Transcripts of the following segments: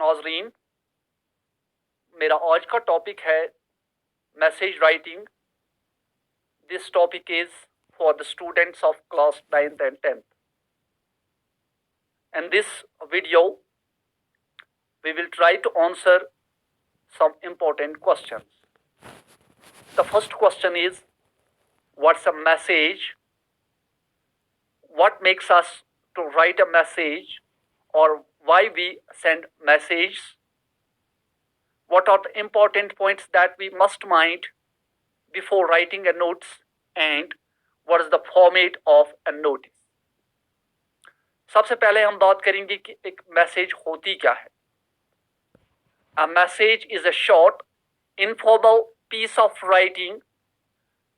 नाजरीन, मेरा आज का टॉपिक है message writing. This topic is for the students of class 9th and 10th. In this video, we will try to answer some important questions. The first question is, what's a message? What makes us to write a message, or why we send messages? What are the important points that we must mind before writing a notes, and what is the format of a notice? सबसे पहले हम बात करेंगे कि एक message होती क्या है. A message is a short, informal piece of writing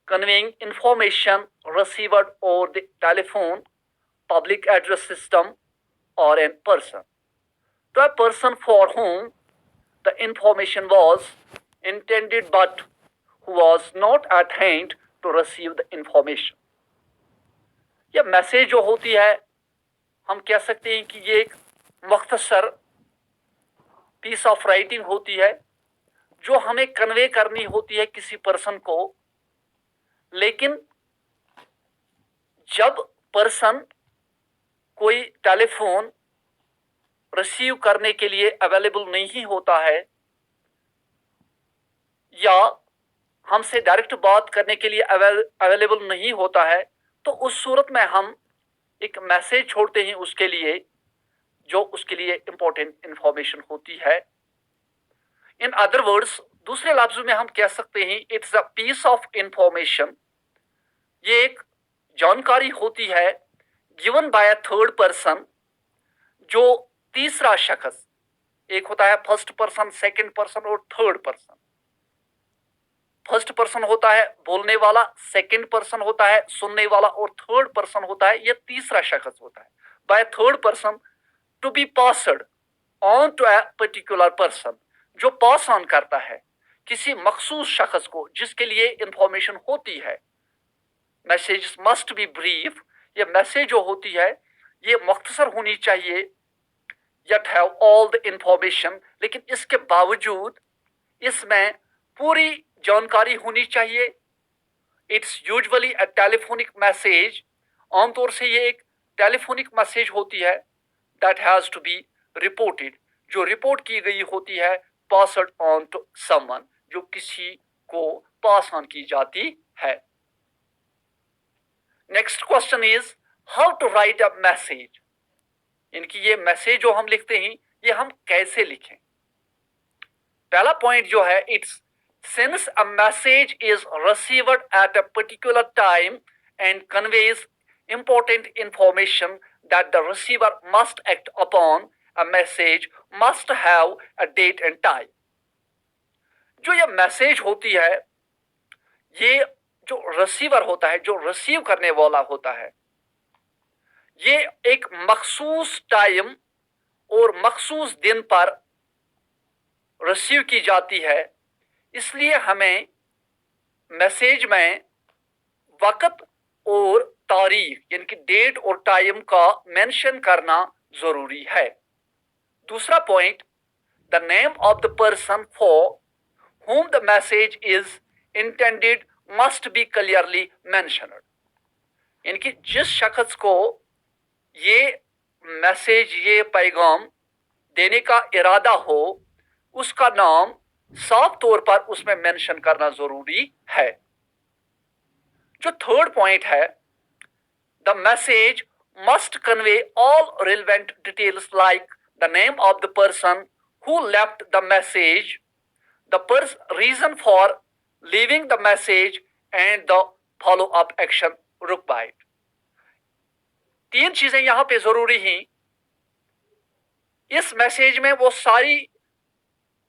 conveying information received over the telephone, public address system, or a person. To a person for whom the information was intended but who was not at hand to receive the information. यह message जो होती है, हम कह सकते हैं कि ये एक मुख्तसर पीस ऑफ राइटिंग होती है जो हमें कन्वे करनी होती है किसी पर्सन को. लेकिन जब पर्सन कोई टेलीफोन रिसीव करने के लिए अवेलेबल नहीं होता है या हमसे डायरेक्ट बात करने के लिए अवेलेबल नहीं होता है, तो उस सूरत में हम एक मैसेज छोड़ते हैं उसके लिए, जो उसके लिए इंपॉर्टेंट इंफॉर्मेशन होती है. इन अदर वर्ड्स, दूसरे लफ्जों में हम कह सकते हैं it's a piece of information. ये एक जानकारी होती है given by a third person, जो तीसरा शख्स, एक होता है फर्स्ट पर्सन, सेकंड पर्सन और थर्ड पर्सन. फर्स्ट पर्सन होता है बोलने वाला, सेकंड पर्सन होता है सुनने वाला और थर्ड पर्सन होता है यह तीसरा शख्स होता है. By third person to be passed on to a particular person, जो पास ऑन करता है किसी मखसूस शख्स को जिसके लिए इंफॉर्मेशन होती है. Message must be brief. ये मैसेज जो होती है ये मुख्तसर होनी चाहिए, yet have all the information, लेकिन इसके बावजूद इसमें पूरी जानकारी होनी चाहिए. It's usually a telephonic message. आमतौर से ये एक टेलीफोनिक मैसेज होती है. That has to be reported, जो रिपोर्ट की गई होती है, पासड ऑन टू समवन, जो किसी को पास ऑन की जाती है. Next question is how to write a message. इनकी ये मैसेज जो हम लिखते हैं ये हम कैसे लिखें. पहला पॉइंट जो है, it's since a message is received at a particular time and conveys important information that the receiver must act upon, a message must have a date and time. जो ये मैसेज होती है, ये जो रिसीवर होता है, जो रिसीव करने वाला होता है, ये एक मखसूस टाइम और मखसूस दिन पर रिसीव की जाती है. इसलिए हमें मैसेज में वक्त और तारीख यानी कि डेट और टाइम का मेंशन करना जरूरी है. दूसरा point, the name of the person for whom the message is intended must be clearly mentioned. यानी कि जिस शख्स को ये मैसेज, ये पैगाम देने का इरादा हो, उसका नाम साफ तौर पर उसमें मेंशन करना जरूरी है. जो थर्ड पॉइंट है, the message must convey all relevant details like the name of the person who left the message, the reason for leaving the message and the follow up action required. तीन चीजें यहां पे जरूरी हैं. इस message में वो सारी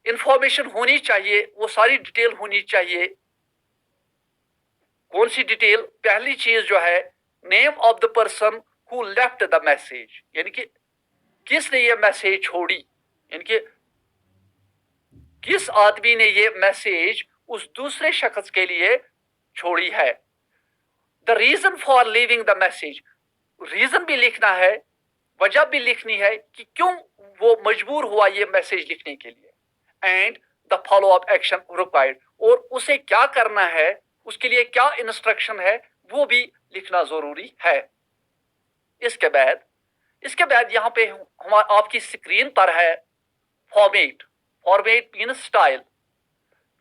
इंफॉर्मेशन होनी चाहिए, वो सारी डिटेल होनी चाहिए. कौन सी डिटेल? पहली चीज जो है, name of the person who left the message, यानी कि किसने ये मैसेज छोड़ी, यानी कि किस आदमी ने ये मैसेज उस दूसरे शख्स के लिए छोड़ी है. The reason for leaving the message, reason भी लिखना है, वजह भी लिखनी है कि क्यों वो मजबूर हुआ ये मैसेज लिखने के लिए, and the follow up action required, और उसे क्या करना है, उसके लिए क्या इंस्ट्रक्शन है, वो भी लिखना जरूरी है। इसके बाद यहाँ पे हमारा आपकी स्क्रीन पर है फॉर्मेट। Format means style.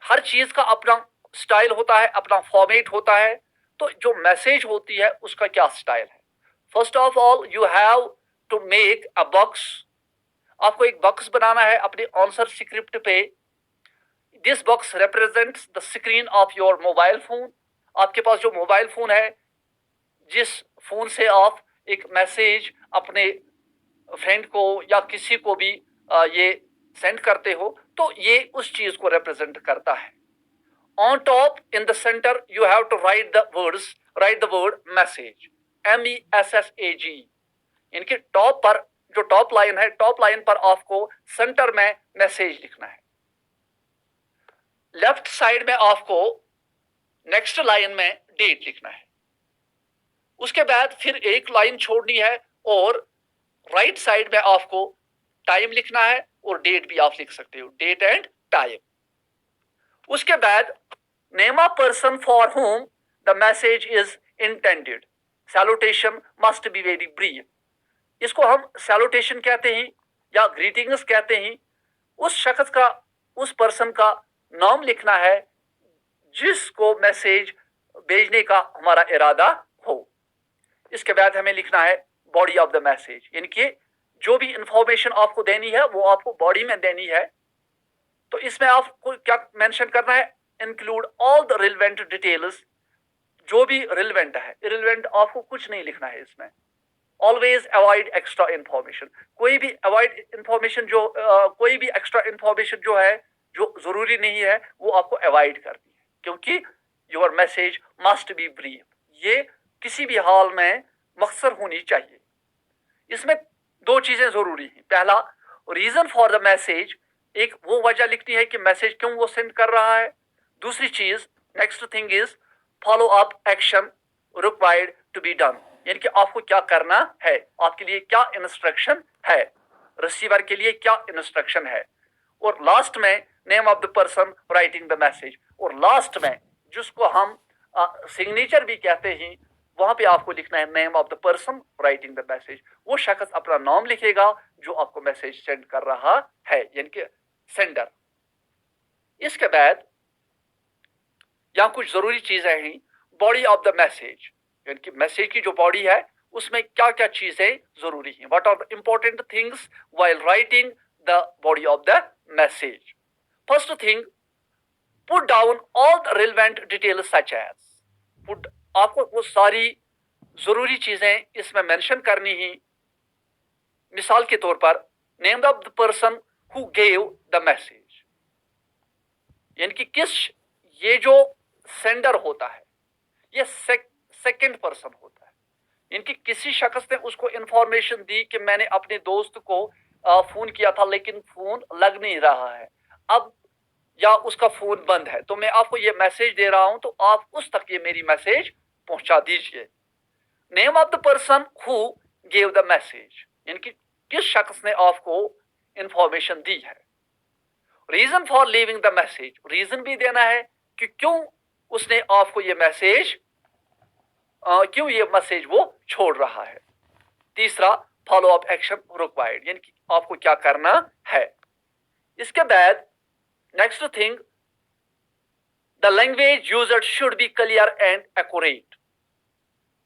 हर चीज का अपना स्टाइल होता है, अपना फॉर्मेट होता है। तो जो मैसेज होती है उसका क्या स्टाइल है? First of all you have to make a box. आपको एक बॉक्स बनाना है अपने आंसर स्क्रिप्ट पे। This box represents the screen of your mobile phone. आपके पास जो मोबाइल फोन है, जिस फोन से आप एक मैसेज अपने फ्रेंड को या किसी को भी ये सेंड करते हो, तो ये उस चीज को रिप्रेजेंट करता है। On top in the centre you have to write the word message, MESSAG। इनके टॉप पर जो टॉप लाइन है, टॉप लाइन पर आपको सेंटर में मैसेज लिखना है। लेफ्ट साइड में आपको नेक्स्ट लाइन में डेट लिखना है। उसके बाद फिर एक लाइन छोड़नी है और राइट साइड में आपको टाइम लिखना है, और डेट भी आप लिख सकते हो, डेट एंड टाइम। उसके बाद name of person for home the message is intended. Salutation must be very brief. इसको हम सैल्यूटेशन कहते हैं या ग्रीटिंग्स कहते हैं। उस शख्स का, उस पर्सन का नाम लिखना है जिसको मैसेज भेजने का हमारा इरादा हो। इसके बाद हमें लिखना है बॉडी ऑफ द मैसेज, यानी कि जो भी इंफॉर्मेशन आपको देनी है वो आपको बॉडी में देनी है। तो इसमें आपको क्या मेंशन करना है? Include all the relevant details. जो भी रिलेवेंट है, इरेलेवेंट आपको कुछ नहीं लिखना है इसमें। Always avoid extra information. कोई भी अवॉइड इंफॉर्मेशन जो कोई भी एक्स्ट्रा इंफॉर्मेशन जो है, जो जरूरी नहीं है, वो आपको अवॉइड करनी है, क्योंकि your message must be brief. ये किसी भी हाल में मख्सर होनी चाहिए। इसमें दो चीजें जरूरी हैं। पहला, रीजन फॉर द मैसेज, एक वो वजह लिखनी है कि मैसेज क्यों वो सेंड कर रहा है। दूसरी चीज, next thing is follow up action required to be done, यानी कि आपको क्या करना है, आपके लिए क्या इंस्ट्रक्शन है, रिसीवर के लिए क्या इंस्ट्रक्शन है। और लास्ट में name of the person writing the message, और लास्ट में जिसको हम सिग्नेचर भी कहते हैं, वहां पे आपको लिखना है name of the person writing the message. वो शख्स अपना नाम लिखेगा जो आपको मैसेज सेंड कर रहा है, यानी कि सेंडर। इसके बाद यहाँ कुछ जरूरी चीजें हैं। बॉडी ऑफ द मैसेज, यानी कि मैसेज की जो बॉडी है उसमें क्या क्या चीजें जरूरी हैं। What are the important things while writing the body of the message? First thing, put down all the relevant details such as. Put, आपको वो सारी जरूरी चीजें इसमें मेंशन करनी ही। मिसाल के तौर पर, name of the person who gave the message, यानी कि किस, ये जो सेंडर होता है ये सेकंड पर्सन होता है, इनकी किसी शख्स ने उसको इंफॉर्मेशन दी कि मैंने अपने दोस्त को फोन किया था लेकिन फोन लग नहीं रहा है अब, या उसका फोन बंद है, तो मैं आपको ये मैसेज दे रहा हूं, तो आप उस तक ये मेरी मैसेज पहुंचा दीजिए। Name of the person who gave the message, यानी कि किस शख्स ने आपको इंफॉर्मेशन दी है। Reason for leaving the message, reason भी देना है कि क्यों उसने आपको ये मैसेज क्यों ये मैसेज वो छोड़ रहा है। तीसरा, फॉलो अप एक्शन रिक्वायर्ड, यानी कि आपको क्या करना है। इसके बाद next thing, the language used should be clear and accurate,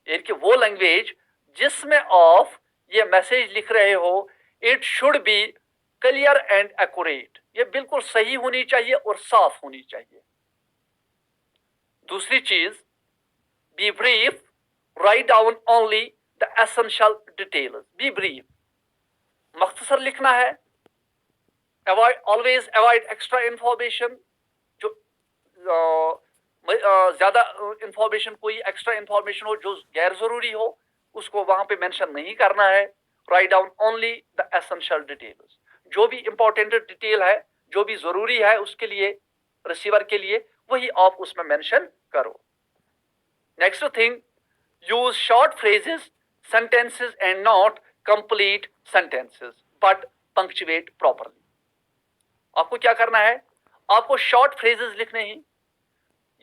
यानी कि वो लैंग्वेज जिसमें आप ये मैसेज लिख रहे हो, it should be clear and accurate, ये बिल्कुल सही होनी चाहिए और साफ होनी चाहिए। दूसरी चीज, be brief, write down only the essential details. Be brief, मख्तसर लिखना है। Avoid, always avoid extra information, जो ज्यादा इंफॉर्मेशन, कोई एक्स्ट्रा इंफॉर्मेशन हो जो गैर जरूरी हो, उसको वहां पे मेंशन नहीं करना है। Right down only the essential details, जो भी इंपॉर्टेंट डिटेल है, जो भी जरूरी है उसके लिए, रिसीवर के लिए, वही आप उसमें मेंशन करो। Next thing, use short phrases, sentences and not complete sentences, but punctuate properly. आपको क्या करना है, आपको शॉर्ट फ्रेजेस लिखने हैं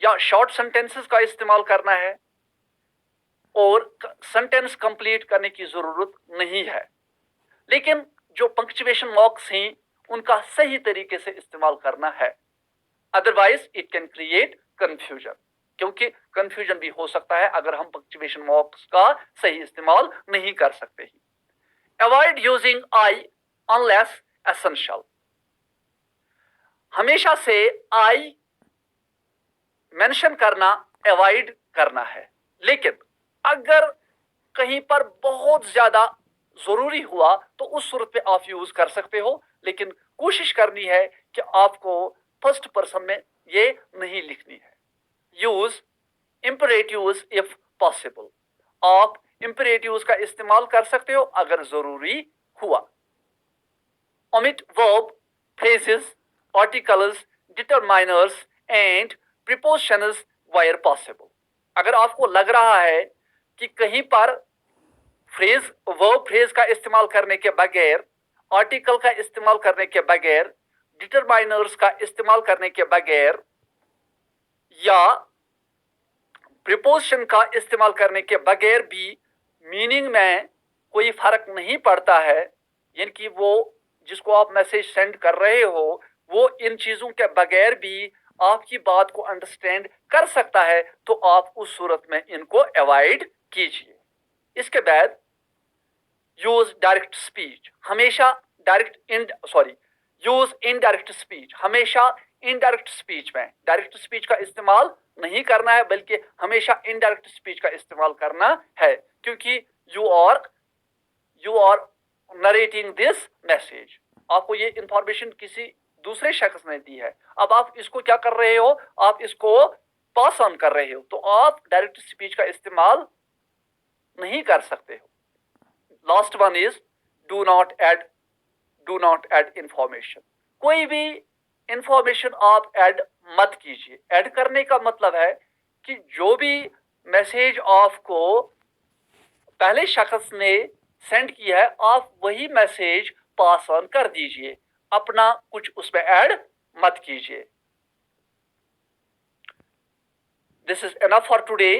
या शॉर्ट सेंटेंसेस का इस्तेमाल करना है और सेंटेंस कंप्लीट करने की जरूरत नहीं है, लेकिन जो पंक्चुएशन मार्क्स हैं उनका सही तरीके से इस्तेमाल करना है, otherwise it can create confusion, क्योंकि कंफ्यूजन भी हो सकता है अगर हम पंक्चुएशन मार्क्स का सही इस्तेमाल नहीं कर सकते ही। Avoid using I unless essential, हमेशा से आई मेंशन करना अवॉइड करना है, लेकिन अगर कहीं पर बहुत ज्यादा जरूरी हुआ तो उस सूरत पे आप यूज कर सकते हो, लेकिन कोशिश करनी है कि आपको फर्स्ट पर्सन में ये नहीं लिखनी है। यूज इंपरेटिव्स इफ पॉसिबल, आप इंपरेटिव्स का इस्तेमाल कर सकते हो अगर जरूरी हुआ। Omit verb, phrases, articles, determiners and prepositions wire possible. अगर आपको लग रहा है कि कहीं पर फ्रेज, वर्ब फ्रेज का इस्तेमाल करने के बगैर, आर्टिकल का इस्तेमाल करने के बगैर, डिटरमाइनर्स का इस्तेमाल करने के बगैर या प्रीपोजिशन का इस्तेमाल करने के बगैर भी मीनिंग में कोई फर्क नहीं पड़ता है, यानी कि वो जिसको आप मैसेज सेंड कर रहे हो वो इन चीजों के बगैर भी आपकी बात को अंडरस्टैंड कर सकता है, तो आप उस सूरत में इनको अवॉइड कीजिए। इसके बाद यूज डायरेक्ट स्पीच, हमेशा यूज इनडायरेक्ट स्पीच, हमेशा इनडायरेक्ट स्पीच में डायरेक्ट स्पीच का इस्तेमाल नहीं करना है, बल्कि हमेशा इनडायरेक्ट स्पीच का इस्तेमाल करना है, क्योंकि you are narrating this message, आपको ये इंफॉर्मेशन किसी दूसरे शख्स ने दी है, अब आप इसको क्या कर रहे हो, आप इसको पास ऑन कर रहे हो, तो आप डायरेक्ट स्पीच का इस्तेमाल नहीं कर सकते हो। Last one is do not add information, कोई भी इंफॉर्मेशन आप ऐड मत कीजिए। ऐड करने का मतलब है कि जो भी मैसेज आपको पहले शख्स ने सेंड किया है आप वही मैसेज पास ऑन कर दीजिए, अपना कुछ उसमें ऐड मत कीजिए। This is enough for today.